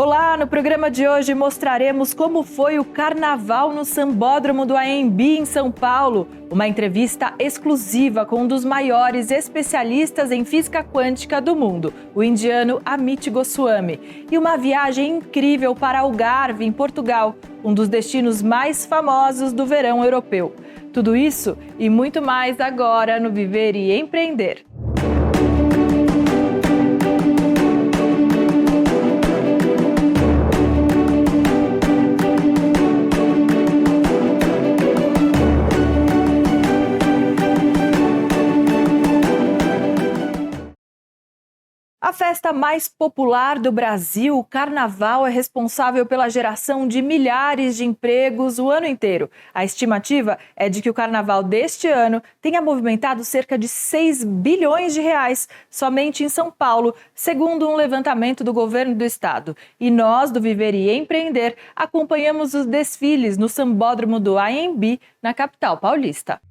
Olá, no programa de hoje mostraremos como foi o carnaval no Sambódromo do AMB em São Paulo. Uma entrevista exclusiva com um dos maiores especialistas em física quântica do mundo, o indiano Amit Goswami. E uma viagem incrível para Algarve, em Portugal, um dos destinos mais famosos do verão europeu. Tudo isso e muito mais agora no Viver e Empreender. A festa mais popular do Brasil, o Carnaval, é responsável pela geração de milhares de empregos o ano inteiro. A estimativa é de que o Carnaval deste ano tenha movimentado cerca de 6 bilhões de reais somente em São Paulo, segundo um levantamento do governo do estado. E nós, do Viver e Empreender, acompanhamos os desfiles no Sambódromo do AMB, na capital paulista.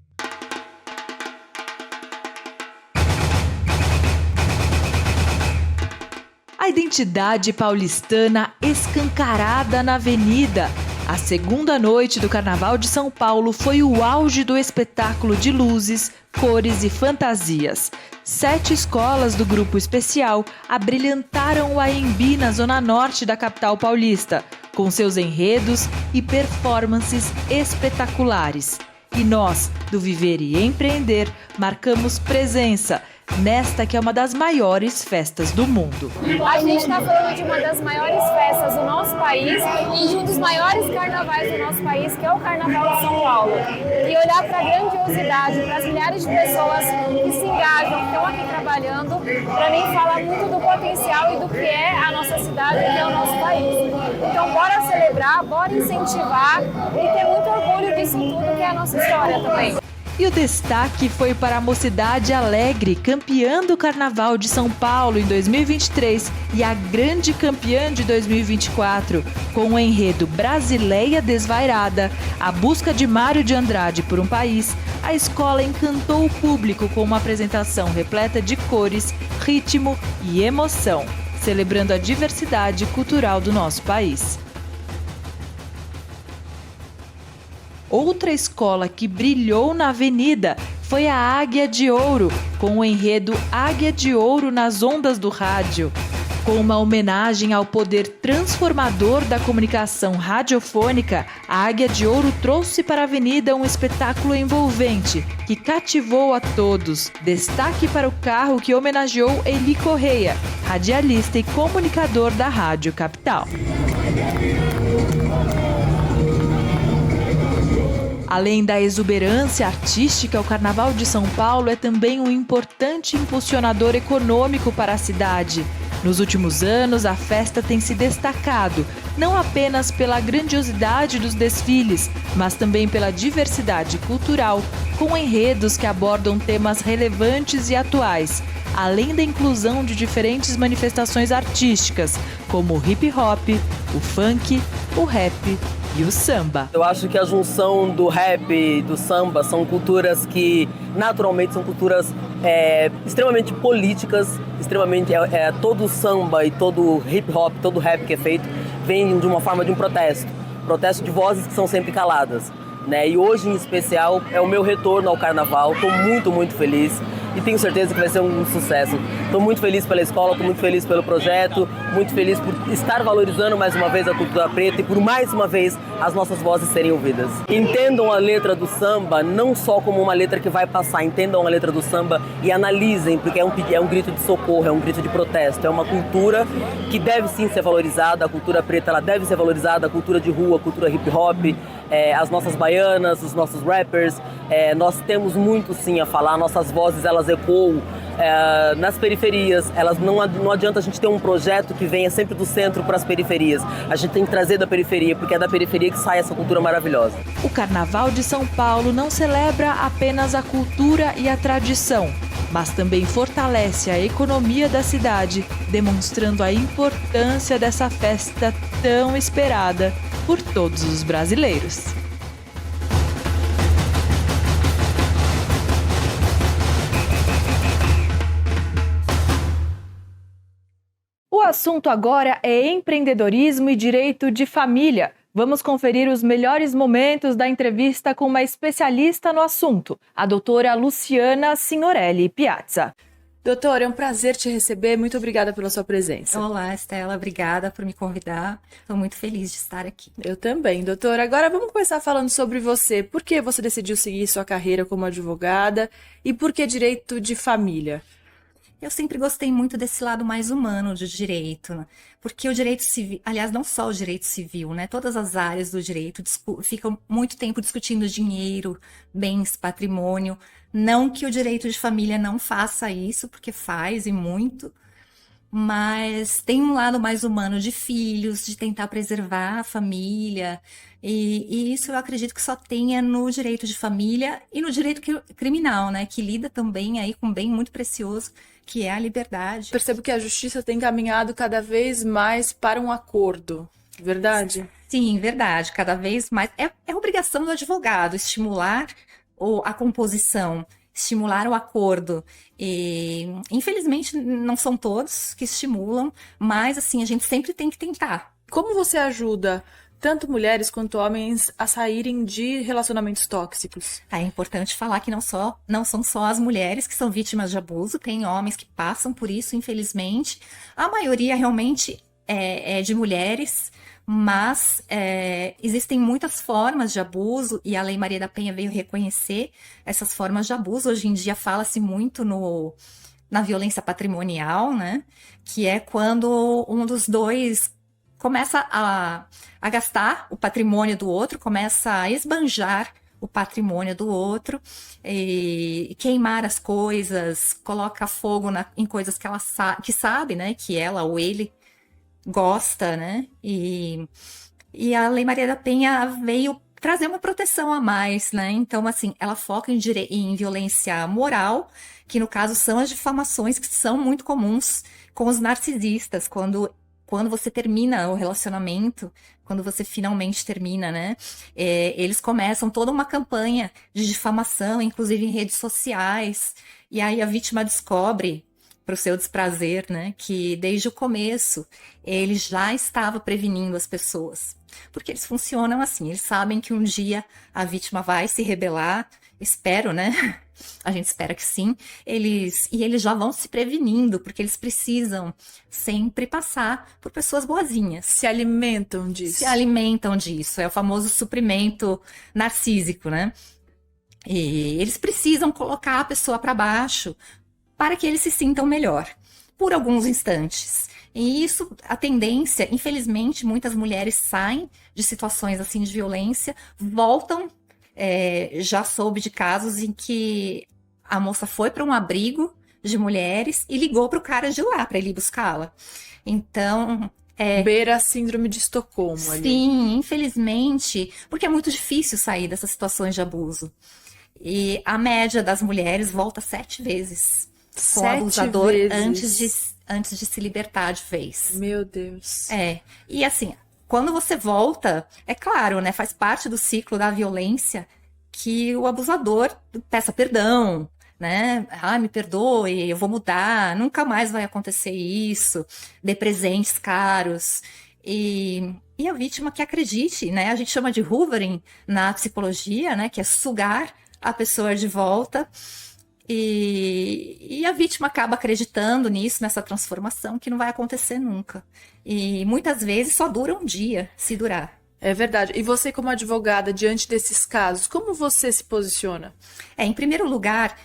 A identidade paulistana escancarada na avenida. A segunda noite do Carnaval de São Paulo foi o auge do espetáculo de luzes, cores e fantasias. 7 escolas do Grupo Especial abrilhantaram o AMB na zona norte da capital paulista, com seus enredos e performances espetaculares. E nós, do Viver e Empreender, marcamos presença nesta que é uma das maiores festas do mundo. A gente está falando de uma das maiores festas do nosso país e de um dos maiores carnavais do nosso país, que é o Carnaval de São Paulo. E olhar para a grandiosidade, para as milhares de pessoas que se engajam, que estão aqui trabalhando, para mim falar muito do potencial e do que é a nossa cidade, que é o nosso país. Então bora celebrar, bora incentivar e ter muito orgulho disso tudo que é a nossa história também. E o destaque foi para a Mocidade Alegre, campeã do Carnaval de São Paulo em 2023 e a grande campeã de 2024. Com o enredo Brasileia Desvairada, a busca de Mário de Andrade por um país, a escola encantou o público com uma apresentação repleta de cores, ritmo e emoção, celebrando a diversidade cultural do nosso país. Outra escola que brilhou na avenida foi a Águia de Ouro, com o enredo Águia de Ouro nas ondas do rádio. Com uma homenagem ao poder transformador da comunicação radiofônica, a Águia de Ouro trouxe para a avenida um espetáculo envolvente, que cativou a todos. Destaque para o carro que homenageou Eli Correia, radialista e comunicador da Rádio Capital. Além da exuberância artística, o Carnaval de São Paulo é também um importante impulsionador econômico para a cidade. Nos últimos anos, a festa tem se destacado, não apenas pela grandiosidade dos desfiles, mas também pela diversidade cultural, com enredos que abordam temas relevantes e atuais, além da inclusão de diferentes manifestações artísticas, como o hip hop, o funk, o rap e o samba. Eu acho que a junção do rap e do samba são culturas que naturalmente são culturas extremamente políticas, extremamente todo o samba e todo o hip hop, todo o rap que é feito vem de uma forma de um protesto de vozes que são sempre caladas, né? E hoje em especial é o meu retorno ao carnaval. Estou muito feliz e tenho certeza que vai ser um sucesso. Estou muito feliz pela escola, estou muito feliz pelo projeto, muito feliz por estar valorizando mais uma vez a cultura preta e por mais uma vez as nossas vozes serem ouvidas. Entendam a letra do samba não só como uma letra que vai passar, entendam a letra do samba e analisem, porque é um grito de socorro, é um grito de protesto, é uma cultura que deve sim ser valorizada, a cultura preta ela deve ser valorizada, a cultura de rua, a cultura hip hop, as nossas baianas, os nossos rappers, nós temos muito sim a falar, nossas vozes elas ecoam nas periferias. Não adianta a gente ter um projeto que venha sempre do centro para as periferias. A gente tem que trazer da periferia, porque é da periferia que sai essa cultura maravilhosa. O Carnaval de São Paulo não celebra apenas a cultura e a tradição, mas também fortalece a economia da cidade, demonstrando a importância dessa festa tão esperada por todos os brasileiros. assunto agora é empreendedorismo e direito de família. Vamos conferir os melhores momentos da entrevista com uma especialista no assunto, a doutora Luciana Signorelli Piazza. Doutora, é um prazer te receber. Muito obrigada pela sua presença. Olá, Estela. Obrigada por me convidar. Estou muito feliz de estar aqui. Eu também, doutora. Agora vamos começar falando sobre você. Por que você decidiu seguir sua carreira como advogada e por que direito de família? Eu sempre gostei muito desse lado mais humano do direito, né? Porque o direito civil, aliás, não só o direito civil, né? Todas as áreas do direito ficam muito tempo discutindo dinheiro, bens, patrimônio. Não que o direito de família não faça isso, porque faz e muito, mas tem um lado mais humano de filhos, de tentar preservar a família, e isso eu acredito que só tenha no direito de família e no direito criminal, né? Que lida também aí com um bem muito precioso, que é a liberdade. Percebo que a justiça tem caminhado cada vez mais para um acordo, verdade? Sim, verdade. Cada vez mais. É obrigação do advogado estimular a composição, estimular o acordo. E, infelizmente, não são todos que estimulam, mas assim, a gente sempre tem que tentar. Como você ajuda tanto mulheres quanto homens a saírem de relacionamentos tóxicos? É importante falar que não são só as mulheres que são vítimas de abuso, tem homens que passam por isso, infelizmente. A maioria realmente é de mulheres, mas existem muitas formas de abuso e a Lei Maria da Penha veio reconhecer essas formas de abuso. Hoje em dia fala-se muito na violência patrimonial, né? Que é quando um dos dois começa a gastar o patrimônio do outro, começa a esbanjar o patrimônio do outro, e queimar as coisas, coloca fogo em coisas que sabe, né? Que ela ou ele gosta, né? E a Lei Maria da Penha veio trazer uma proteção a mais, né? Então, assim, ela foca em violência moral, que no caso são as difamações que são muito comuns com os narcisistas, quando você termina o relacionamento, quando você finalmente termina, né? Eles começam toda uma campanha de difamação, inclusive em redes sociais, e aí a vítima descobre, para o seu desprazer, né, que desde o começo ele já estava prevenindo as pessoas. Porque eles funcionam assim, eles sabem que um dia a vítima vai se rebelar, espero, né? A gente espera que sim. Eles já vão se prevenindo, porque eles precisam sempre passar por pessoas boazinhas. Se alimentam disso. Se alimentam disso. É o famoso suprimento narcísico, né? E eles precisam colocar a pessoa para baixo para que eles se sintam melhor, por alguns instantes. E isso, a tendência, infelizmente, muitas mulheres saem de situações assim de violência, voltam. Já soube de casos em que a moça foi para um abrigo de mulheres e ligou para o cara de lá para ele ir buscá-la. Então, beira a síndrome de Estocolmo ali. Sim, infelizmente, porque é muito difícil sair dessas situações de abuso. E a média das mulheres volta 7 vezes com o abusador antes de se libertar de vez. Meu Deus. E assim, quando você volta, é claro, né, faz parte do ciclo da violência que o abusador peça perdão, né? Me perdoe, eu vou mudar, nunca mais vai acontecer isso, dê presentes caros. E a vítima que acredite, né? A gente chama de hoovering na psicologia, né? Que é sugar a pessoa de volta. E a vítima acaba acreditando nisso, nessa transformação, que não vai acontecer nunca. E muitas vezes só dura um dia, se durar. É verdade. E você, como advogada, diante desses casos, como você se posiciona? Em primeiro lugar,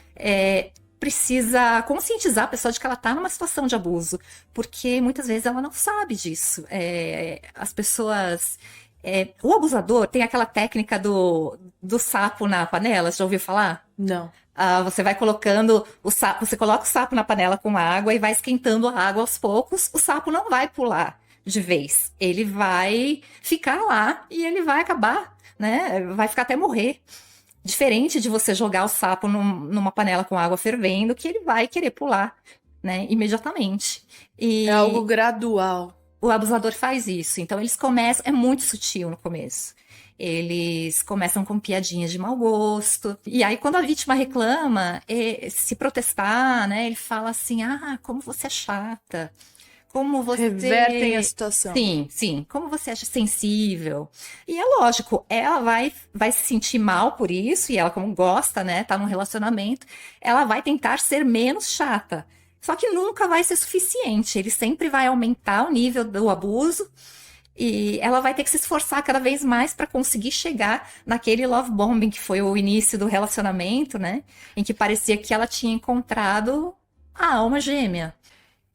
precisa conscientizar a pessoa de que ela está numa situação de abuso, porque muitas vezes ela não sabe disso. As pessoas... o abusador tem aquela técnica do sapo na panela, você já ouviu falar? Não. Você vai colocando o sapo, você coloca o sapo na panela com água e vai esquentando a água aos poucos, o sapo não vai pular de vez, ele vai ficar lá e ele vai acabar, né? Vai ficar até morrer. Diferente de você jogar o sapo numa panela com água fervendo, que ele vai querer pular, né? Imediatamente. É algo gradual. O abusador faz isso, então eles começam, é muito sutil no começo. Eles começam com piadinhas de mau gosto. E aí, quando a vítima reclama, se protestar, né? Ele fala assim, como você é chata. como você... Revertem a situação. Sim. Como você acha sensível. E é lógico, ela vai se sentir mal por isso, e ela, como gosta, né, tá num relacionamento, ela vai tentar ser menos chata. Só que nunca vai ser suficiente. Ele sempre vai aumentar o nível do abuso, e ela vai ter que se esforçar cada vez mais para conseguir chegar naquele love bombing, que foi o início do relacionamento, né, em que parecia que ela tinha encontrado a alma gêmea.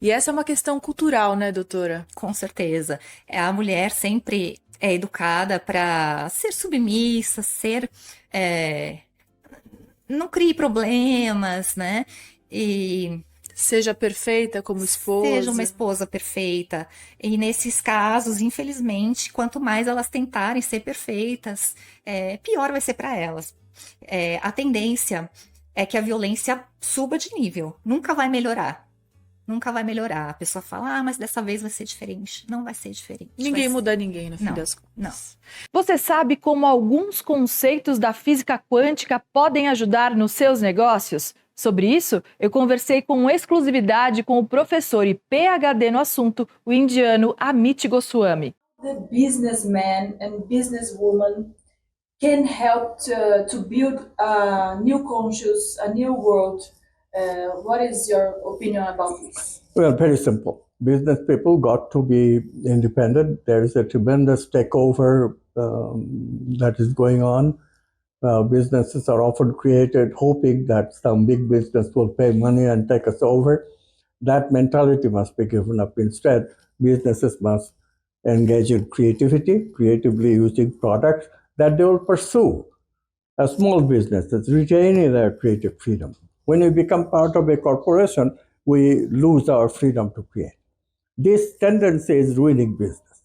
E essa é uma questão cultural, né, doutora? Com certeza. A mulher sempre é educada para ser submissa, não crie problemas, né? E Seja perfeita como esposa. seja uma esposa perfeita. E nesses casos, infelizmente, quanto mais elas tentarem ser perfeitas, pior vai ser para elas. A tendência é que a violência suba de nível, nunca vai melhorar. Nunca vai melhorar. A pessoa fala, mas dessa vez vai ser diferente. Não vai ser diferente. Ninguém muda ninguém, no fim Não, das contas. não. Você sabe como alguns conceitos da física quântica podem ajudar nos seus negócios? Sobre isso, eu conversei com exclusividade com o professor e PhD no assunto, o indiano Amit Goswami. The businessman and businesswoman can help to build a new conscious, a new world. What is your opinion about this? Well, very simple. Business people got to be independent. There is a tremendous takeover that is going on. Businesses are often created hoping that some big business will pay money and take us over. That mentality must be given up. Instead, businesses must engage in creativity, creatively using products that they will pursue. As small businesses retaining their creative freedom. When we become part of a corporation, we lose our freedom to create. This tendency is ruining business,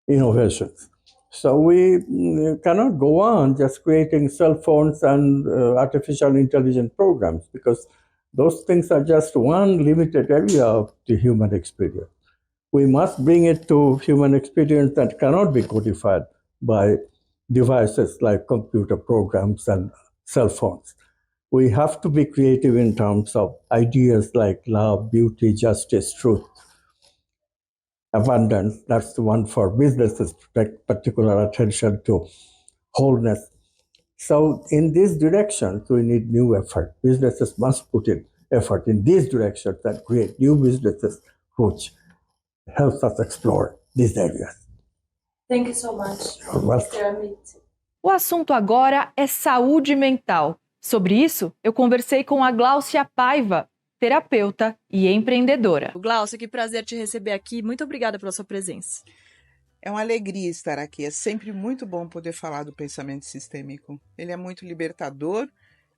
innovations. So we cannot go on just creating cell phones and artificial intelligence programs, because those things are just one limited area of the human experience. We must bring it to human experience that cannot be codified by devices like computer programs and cell phones. We have to be creative in terms of ideas like love, beauty, justice, truth, abundance. That's the one for businesses to take particular attention to, wholeness. So in these directions, we need new effort. Businesses must put in effort in these directions and create new businesses which helps us explore these areas. Thank you so much, welcome. Mr. Amit. O assunto agora é saúde mental. Sobre isso, eu conversei com a Gláucia Paiva, terapeuta e empreendedora. Gláucia, que prazer te receber aqui. Muito obrigada pela sua presença. É uma alegria estar aqui. É sempre muito bom poder falar do pensamento sistêmico. Ele é muito libertador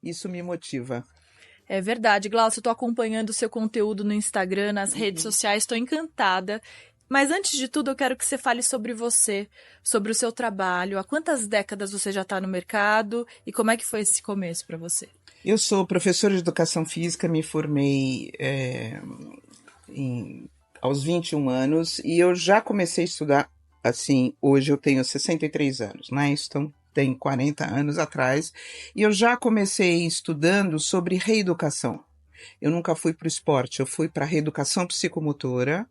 e isso me motiva. É verdade, Gláucia, eu estou acompanhando o seu conteúdo no Instagram, nas redes sociais, estou encantada. Mas antes de tudo, eu quero que você fale sobre você, sobre o seu trabalho. Há quantas décadas você já está no mercado e como é que foi esse começo para você? Eu sou professora de educação física, me formei aos 21 anos e eu já comecei a estudar, assim, hoje eu tenho 63 anos, né? Então, tem 40 anos atrás, e eu já comecei estudando sobre reeducação. Eu nunca fui para o esporte, eu fui para a reeducação psicomotora,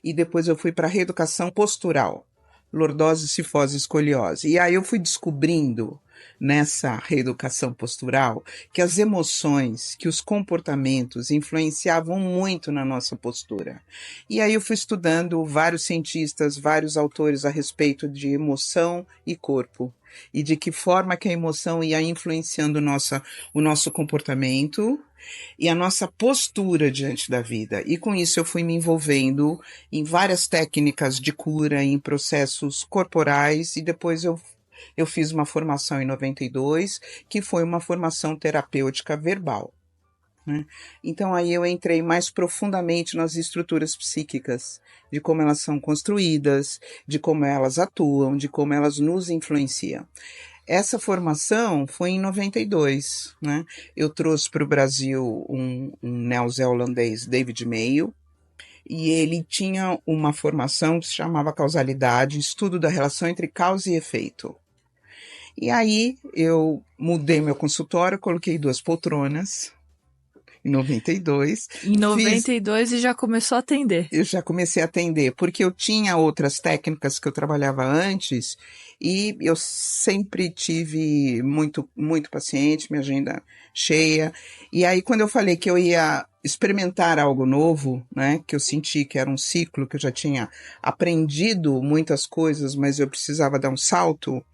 e depois eu fui para a reeducação postural, lordose, cifose, escoliose. E aí eu fui descobrindo nessa reeducação postural que as emoções, que os comportamentos influenciavam muito na nossa postura. E aí eu fui estudando vários cientistas, vários autores a respeito de emoção e corpo. E de que forma que a emoção ia influenciando o nosso comportamento e a nossa postura diante da vida. E com isso eu fui me envolvendo em várias técnicas de cura, em processos corporais, e depois eu fiz uma formação em 92, que foi uma formação terapêutica verbal. Né? Então aí eu entrei mais profundamente nas estruturas psíquicas, de como elas são construídas, de como elas atuam, de como elas nos influenciam. Essa formação foi em 92, né? Eu trouxe para o Brasil um neozelandês, David Mayo, e ele tinha uma formação que se chamava causalidade, estudo da relação entre causa e efeito. E aí eu mudei meu consultório, coloquei 2 poltronas, Em 92. Em 92 e já começou a atender. Eu já comecei a atender, porque eu tinha outras técnicas que eu trabalhava antes e eu sempre tive muito paciente, minha agenda cheia. E aí, quando eu falei que eu ia experimentar algo novo, né, que eu senti que era um ciclo, que eu já tinha aprendido muitas coisas, mas eu precisava dar um salto,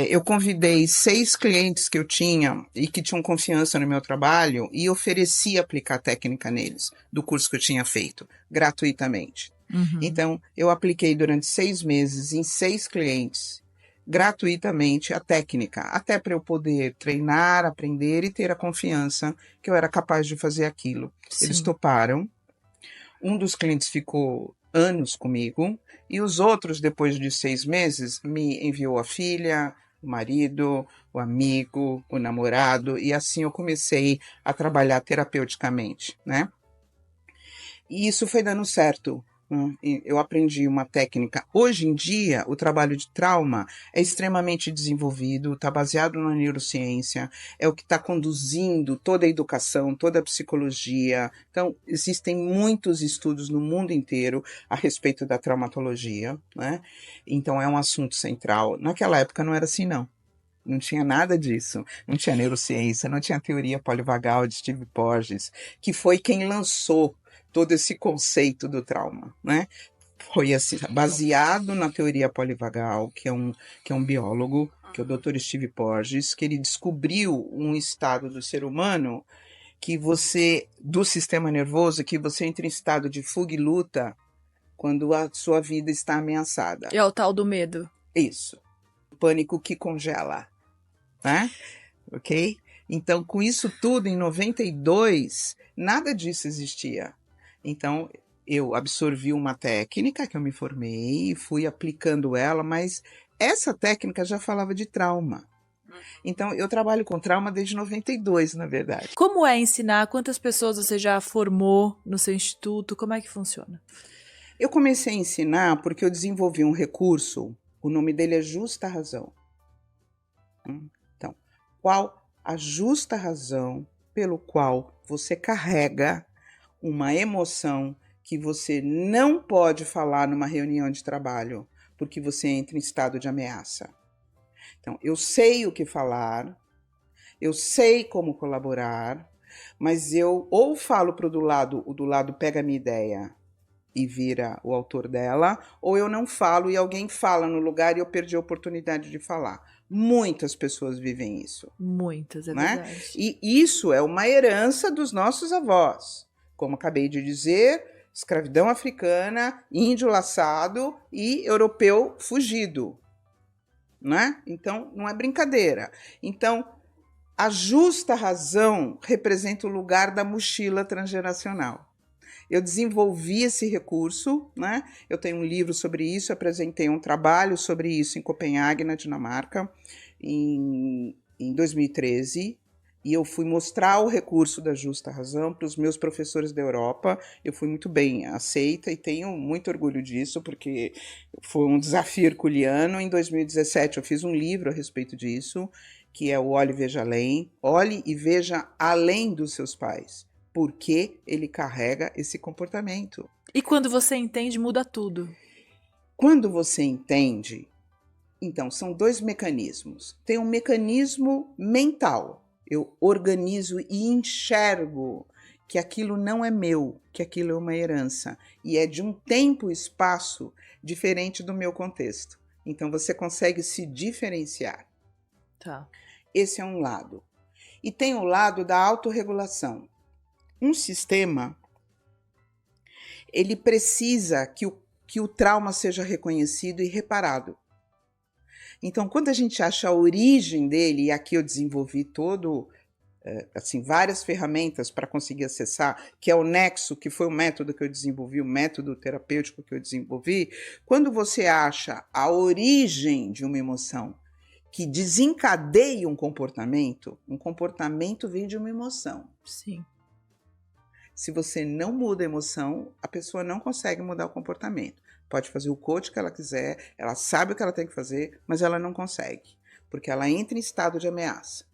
eu convidei 6 clientes que eu tinha e que tinham confiança no meu trabalho e ofereci aplicar técnica neles, do curso que eu tinha feito, gratuitamente. Então, eu apliquei durante 6 meses em 6 clientes, gratuitamente, a técnica, até para eu poder treinar, aprender e ter a confiança que eu era capaz de fazer aquilo. Sim. Eles toparam. Um dos clientes ficou anos comigo e os outros, depois de 6 meses, me enviou a filha, o marido, o amigo, o namorado, e assim eu comecei a trabalhar terapeuticamente, né? E isso foi dando certo. Eu aprendi uma técnica. Hoje em dia, o trabalho de trauma é extremamente desenvolvido, está baseado na neurociência, é o que está conduzindo toda a educação, toda a psicologia. Então, existem muitos estudos no mundo inteiro a respeito da traumatologia, né? Então, é um assunto central. Naquela época não era assim, não. Não tinha nada disso. Não tinha neurociência, não tinha teoria polivagal de Steve Porges, que foi quem lançou todo esse conceito do trauma, né? Foi assim, baseado na teoria polivagal, que é um biólogo, que é o Dr. Steve Porges, que ele descobriu um estado do ser humano do sistema nervoso, que você entra em estado de fuga e luta quando a sua vida está ameaçada. É o tal do medo. Isso. O pânico que congela, né? Ok? Então, com isso tudo, em 92, nada disso existia. Então, eu absorvi uma técnica que eu me formei e fui aplicando ela, mas essa técnica já falava de trauma. Então, eu trabalho com trauma desde 92, na verdade. Como é ensinar? Quantas pessoas você já formou no seu instituto? Como é que funciona? Eu comecei a ensinar porque eu desenvolvi um recurso, o nome dele é Justa Razão. Então, qual a justa razão pelo qual você carrega uma emoção que você não pode falar numa reunião de trabalho, porque você entra em estado de ameaça. Então, eu sei o que falar, eu sei como colaborar, mas eu ou falo para o do lado pega a minha ideia e vira o autor dela, ou eu não falo e alguém fala no lugar e eu perdi a oportunidade de falar. Muitas pessoas vivem isso. Muitas, é né? verdade. E isso é uma herança dos nossos avós. Como acabei de dizer, escravidão africana, índio laçado e europeu fugido, né? Então, não é brincadeira. Então, a justa razão representa o lugar da mochila transgeracional. Eu desenvolvi esse recurso, né? Eu tenho um livro sobre isso, apresentei um trabalho sobre isso em Copenhague, na Dinamarca, em 2013, e eu fui mostrar o recurso da justa razão para os meus professores da Europa. Eu fui muito bem aceita e tenho muito orgulho disso, porque foi um desafio herculeano. Em 2017 eu fiz um livro a respeito disso, que é o Olhe e Veja Além. Olhe e veja além dos seus pais, porque ele carrega esse comportamento. E quando você entende, muda tudo. Quando você entende, então, são 2 mecanismos. Tem um mecanismo mental. Eu organizo e enxergo que aquilo não é meu, que aquilo é uma herança. E é de um tempo e espaço diferente do meu contexto. Então, você consegue se diferenciar. Tá. Esse é um lado. E tem o lado da autorregulação. Um sistema, ele precisa que o trauma seja reconhecido e reparado. Então, quando a gente acha a origem dele, e aqui eu desenvolvi várias ferramentas para conseguir acessar, que é o Nexo, que foi o método que eu desenvolvi, o método terapêutico que eu desenvolvi, quando você acha a origem de uma emoção que desencadeia um comportamento vem de uma emoção. Sim. Se você não muda a emoção, a pessoa não consegue mudar o comportamento. Pode fazer o coach que ela quiser, ela sabe o que ela tem que fazer, mas ela não consegue, porque ela entra em estado de ameaça.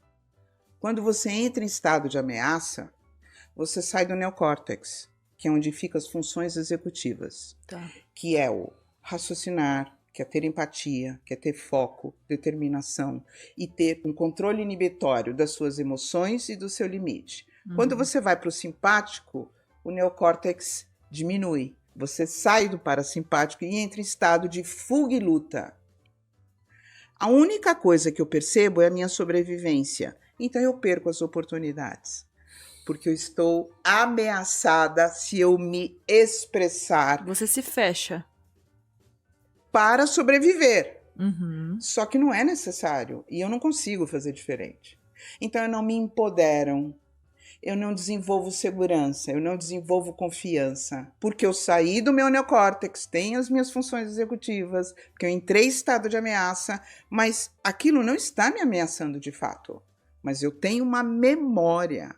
Quando você entra em estado de ameaça, você sai do neocórtex, que é onde ficam as funções executivas, que é o raciocinar, que é ter empatia, que é ter foco, determinação e ter um controle inibitório das suas emoções e do seu limite. Quando você vai para o simpático, o neocórtex diminui. Você sai do parasimpático e entra em estado de fuga e luta. A única coisa que eu percebo é a minha sobrevivência. Então eu perco as oportunidades. Porque eu estou ameaçada se eu me expressar. Você se fecha. Para sobreviver. Só que não é necessário. E eu não consigo fazer diferente. Então eu não me empoderam. Eu não desenvolvo segurança. Eu não desenvolvo confiança. Porque eu saí do meu neocórtex, tenho as minhas funções executivas, porque eu entrei em estado de ameaça, mas aquilo não está me ameaçando de fato. Mas eu tenho uma memória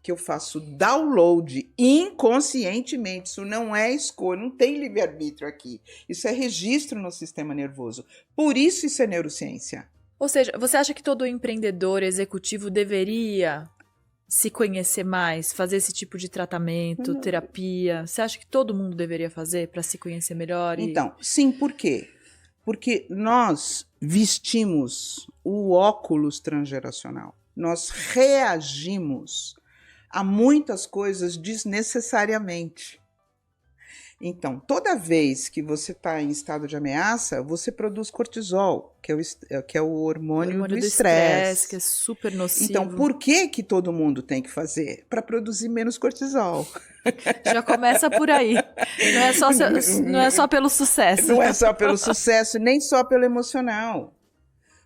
que eu faço download inconscientemente. Isso não é escolha, não tem livre-arbítrio aqui. Isso é registro no sistema nervoso. Por isso é neurociência. Ou seja, você acha que todo empreendedor executivo deveria se conhecer mais, fazer esse tipo de tratamento, terapia? Você acha que todo mundo deveria fazer para se conhecer melhor? Então, sim, por quê? Porque nós vestimos o óculos transgeracional. Nós reagimos a muitas coisas desnecessariamente. Então, toda vez que você está em estado de ameaça, você produz cortisol, que é o hormônio do estresse. Que é super nocivo. Então, por que todo mundo tem que fazer? Para produzir menos cortisol. Já começa por aí. Não é só pelo sucesso. Não é só pelo sucesso, nem só pelo emocional.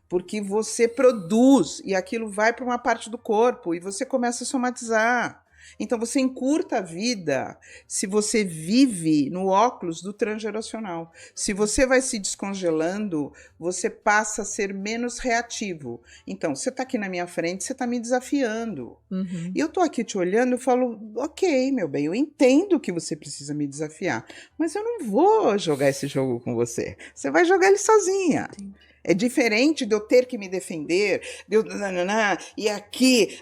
Porque você produz e aquilo vai para uma parte do corpo e você começa a somatizar. Então você encurta a vida se você vive no óculos do transgeracional. Se você vai se descongelando, você passa a ser menos reativo. Então, você está aqui na minha frente, você está me desafiando. E eu estou aqui te olhando e falo, ok, meu bem, eu entendo que você precisa me desafiar, mas eu não vou jogar esse jogo com você. Você vai jogar ele sozinha. Sim. É diferente de eu ter que me defender, de eu... e aqui...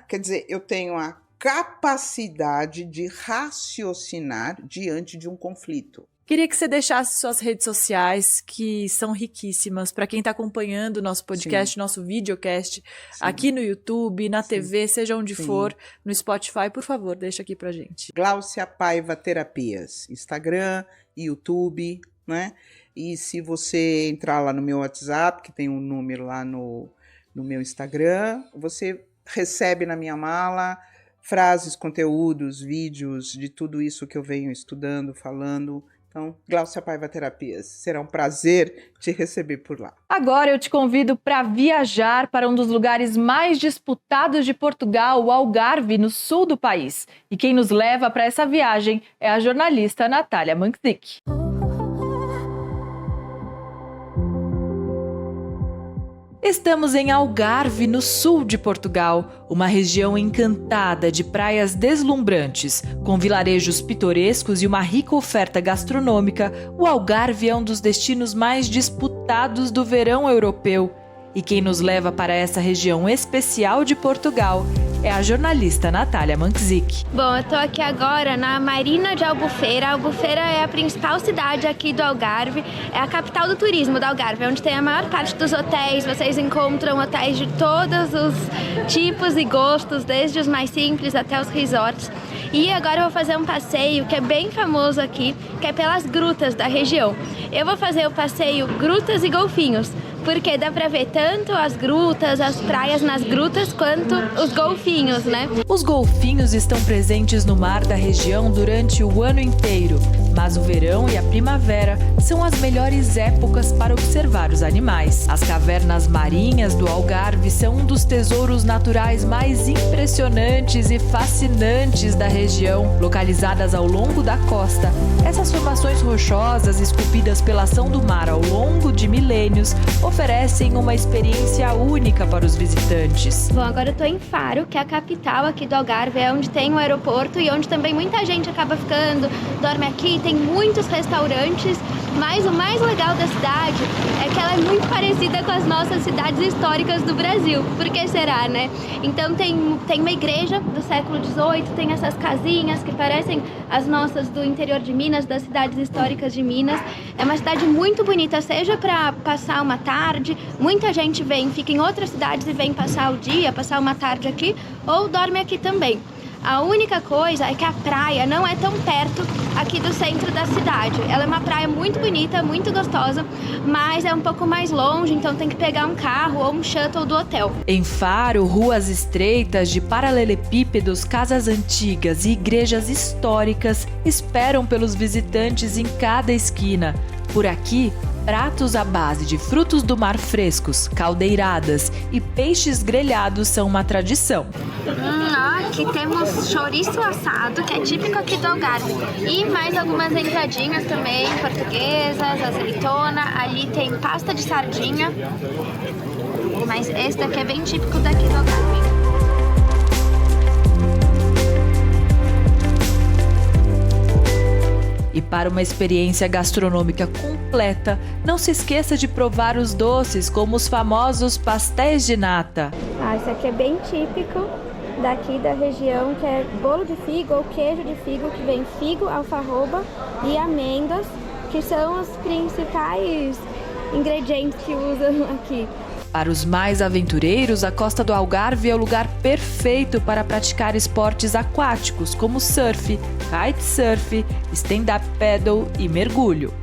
Quer dizer, eu tenho a capacidade de raciocinar diante de um conflito. Queria que você deixasse suas redes sociais, que são riquíssimas, para quem está acompanhando o nosso podcast, nosso videocast, aqui no YouTube, na TV, seja onde for, no Spotify, por favor, deixa aqui pra gente. Gláucia Paiva Terapias, Instagram, YouTube, né? E se você entrar lá no meu WhatsApp, que tem um número lá no meu Instagram, você recebe na minha mala frases, conteúdos, vídeos de tudo isso que eu venho estudando, falando. Então, Gláucia Paiva Terapias, será um prazer te receber por lá. Agora eu te convido para viajar para um dos lugares mais disputados de Portugal, o Algarve, no sul do país. E quem nos leva para essa viagem é a jornalista Natália Mankzik. Estamos em Algarve, no sul de Portugal, uma região encantada de praias deslumbrantes. Com vilarejos pitorescos e uma rica oferta gastronômica, o Algarve é um dos destinos mais disputados do verão europeu. E quem nos leva para essa região especial de Portugal é a jornalista Natália Mankzik. Bom, eu tô aqui agora na Marina de Albufeira. Albufeira é a principal cidade aqui do Algarve, é a capital do turismo do Algarve, onde tem a maior parte dos hotéis. Vocês encontram hotéis de todos os tipos e gostos, desde os mais simples até os resorts. E agora eu vou fazer um passeio que é bem famoso aqui, que é pelas grutas da região. Eu vou fazer o passeio Grutas e Golfinhos, porque dá pra ver tanto as grutas, as praias nas grutas, quanto os golfinhos, né? Os golfinhos estão presentes no mar da região durante o ano inteiro, mas o verão e a primavera são as melhores épocas para observar os animais. As cavernas marinhas do Algarve são um dos tesouros naturais mais impressionantes e fascinantes da região. Localizadas ao longo da costa, essas formações rochosas esculpidas pela ação do mar ao longo de milênios oferecem uma experiência única para os visitantes. Bom, agora eu tô em Faro, que é a capital aqui do Algarve, é onde tem um aeroporto e onde também muita gente acaba ficando, dorme aqui, tem muitos restaurantes, mas o mais legal da cidade é que ela é muito parecida com as nossas cidades históricas do Brasil. Por que será, né? Então tem uma igreja do século XVIII, tem essas casinhas que parecem as nossas do interior de Minas, das cidades históricas de Minas. É uma cidade muito bonita, seja para passar uma tarde, muita gente fica em outras cidades e vem passar o dia, passar uma tarde aqui, ou dorme aqui também. A única coisa é que a praia não é tão perto aqui do centro da cidade. Ela é uma praia muito bonita, muito gostosa, mas é um pouco mais longe, então tem que pegar um carro ou um shuttle do hotel. Em Faro, ruas estreitas de paralelepípedos, casas antigas e igrejas históricas esperam pelos visitantes em cada esquina. Por aqui, pratos à base de frutos do mar frescos, caldeiradas e peixes grelhados são uma tradição. Aqui temos chouriço assado, que é típico aqui do Algarve. E mais algumas entradinhas também, portuguesas, azeitona. Ali tem pasta de sardinha. Mas esse daqui é bem típico daqui do Algarve. E para uma experiência gastronômica completa, não se esqueça de provar os doces, como os famosos pastéis de nata. Esse aqui é bem típico daqui da região, que é bolo de figo ou queijo de figo, que vem figo, alfarroba e amêndoas, que são os principais ingredientes que usam aqui. Para os mais aventureiros, a costa do Algarve é o lugar perfeito para praticar esportes aquáticos, como surf, kitesurf, stand-up paddle e mergulho.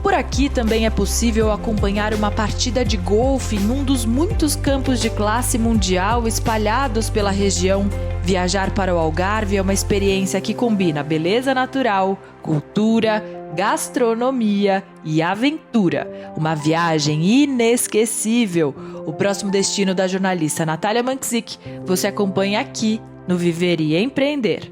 Por aqui também é possível acompanhar uma partida de golfe em um dos muitos campos de classe mundial espalhados pela região. Viajar para o Algarve é uma experiência que combina beleza natural, cultura, gastronomia e aventura. Uma viagem inesquecível. O próximo destino da jornalista Natália Mankzik você acompanha aqui no Viver e Empreender.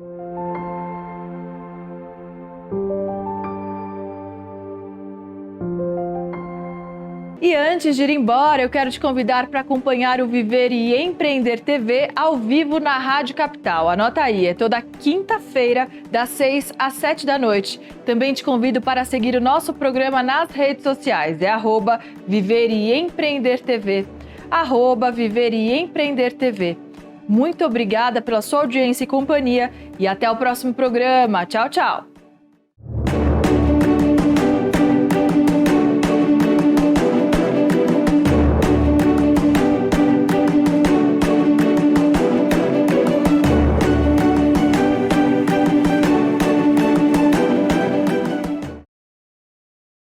E antes de ir embora, eu quero te convidar para acompanhar o Viver e Empreender TV ao vivo na Rádio Capital. Anota aí, é toda quinta-feira, das 6 às 7 da noite. Também te convido para seguir o nosso programa nas redes sociais. É @Viver e Empreender TV. @Viver e Empreender TV. Muito obrigada pela sua audiência e companhia e até o próximo programa. Tchau, tchau!